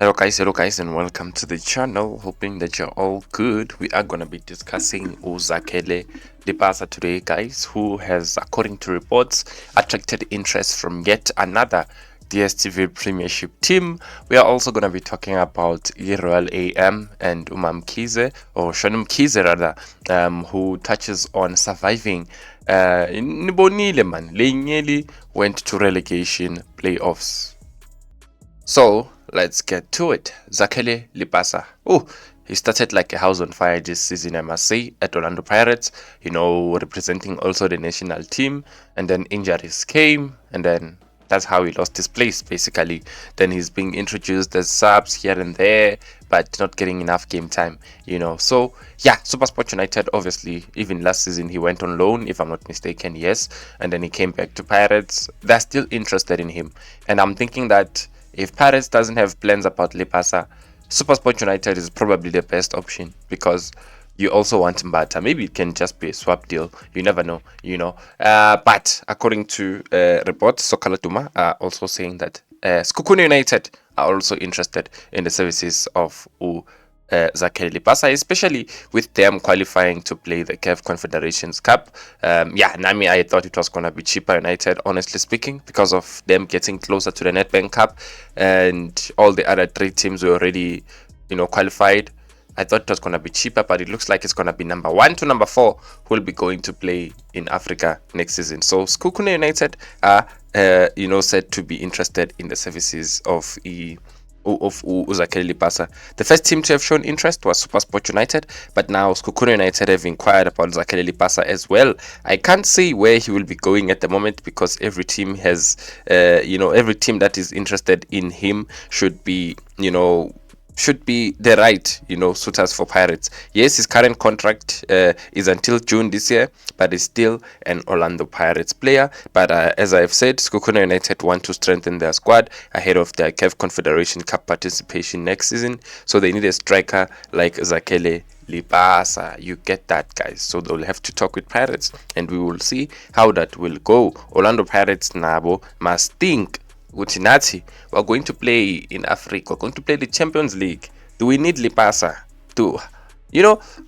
Hello guys, and welcome to the channel. Hoping that you're all good. We are gonna be discussing Uzakele Dibasa today, guys, who has, according to reports, attracted interest from yet another DSTV Premiership team. We are also gonna be talking about Royal AM and Mamkhize, or Mamkhize rather, who touches on surviving. Nibonile man, Lenyeli went to relegation playoffs. So let's get to it. Zakele Lipasa. Oh, he started like a house on fire this season, I must say, at Orlando Pirates, representing also the national team. And then injuries came, and then that's how he lost his place, basically. Then he's being introduced as subs here and there, but not getting enough game time. So, yeah, Supersport United, obviously, even last season, he went on loan, if I'm not mistaken, yes. And then he came back to Pirates. They're still interested in him. And I'm thinking that if Pirates doesn't have plans about Lipasa, Supersport United is probably the best option because you also want Mbata. Maybe it can just be a swap deal. You never know. But according to reports, Sokalatuma are also saying that Skukuna United are also interested in the services of Zakeli Lipasa, especially with them qualifying to play the CAF Confederations Cup. Nami, I thought it was going to be cheaper United, honestly speaking, because of them getting closer to the Nedbank Cup and all the other three teams were already, qualified. I thought it was going to be cheaper, but it looks like it's going to be number 1 to number 4 who will be going to play in Africa next season. So Skukuna United are, said to be interested in the services of Uzakeli Lipasa. The first team to have shown interest was Supersport United, but now Skukuna United have inquired about Uzakeli Lipasa as well. I can't say where he will be going at the moment because every team has, every team that is interested in him should be, the right, suitors for Pirates. Yes, his current contract is until June this year, but he's still an Orlando Pirates player. But as I've said, Skukuna United want to strengthen their squad ahead of their CAF Confederation Cup participation next season. So they need a striker like Zakele Lipasa. You get that, guys. So they'll have to talk with Pirates, and we will see how that will go. Orlando Pirates nabo must think Utinati, we're going to play in Africa, we're going to play the Champions League. Do we need Lipasa?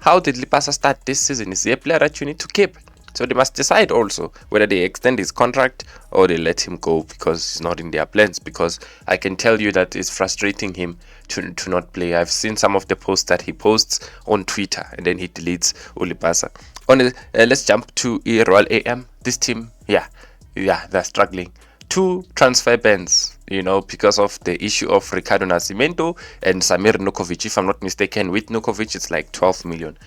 How did Lipasa start this season? Is he a player that you need to keep? So they must decide also whether they extend his contract or they let him go because he's not in their plans. Because I can tell you that it's frustrating him to not play. I've seen some of the posts that he posts on Twitter and then he deletes Ulipasa. Let's jump to Royal AM. This team, they're struggling. 2 transfer bans, because of the issue of Ricardo Nascimento and Samir Nukovic. If I'm not mistaken, with Nukovic, it's like 12 million.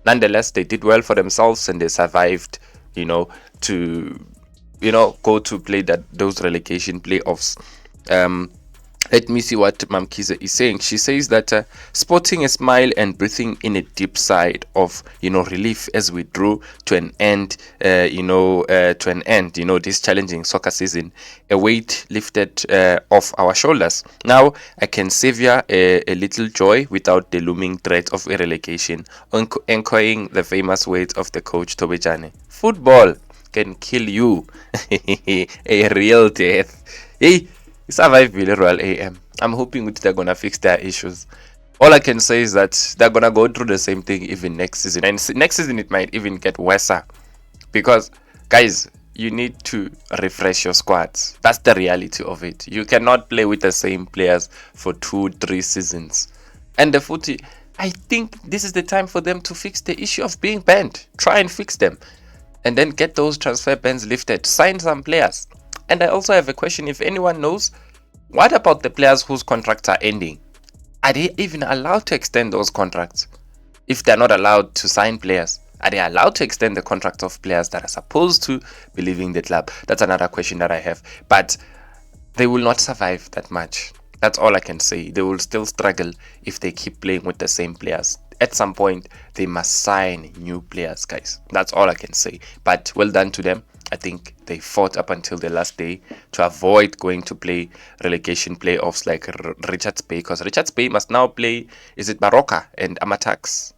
Nonetheless, they did well for themselves and they survived, to, go to play those relegation playoffs. Let me see what Mamkhize is saying. She says that sporting a smile and breathing in a deep sigh of relief as we drew to an end, this challenging soccer season. A weight lifted off our shoulders. Now I can savor a little joy without the looming threat of a relegation, echoing the famous words of the coach Tobejane. Football can kill you, a real death. Hey. Survive Royal AM. I'm hoping they're gonna fix their issues. All I can say is that they're gonna go through the same thing even next season, and next season it might even get worse because, guys, you need to refresh your squads. That's the reality of it. You cannot play with the same players for 2-3 seasons. And the footy, I think this is the time for them to fix the issue of being banned. Try and fix them, and then get those transfer bans lifted. Sign some players. And I also have a question, if anyone knows, what about the players whose contracts are ending? Are they even allowed to extend those contracts? If they're not allowed to sign players, are they allowed to extend the contracts of players that are supposed to be leaving the club? That's another question that I have. But they will not survive that much. That's all I can say. They will still struggle if they keep playing with the same players. At some point, they must sign new players, guys. That's all I can say. But well done to them. I think they fought up until the last day to avoid going to play relegation playoffs like Richards Bay, because Richards Bay must now play, is it Baroka and Amatax?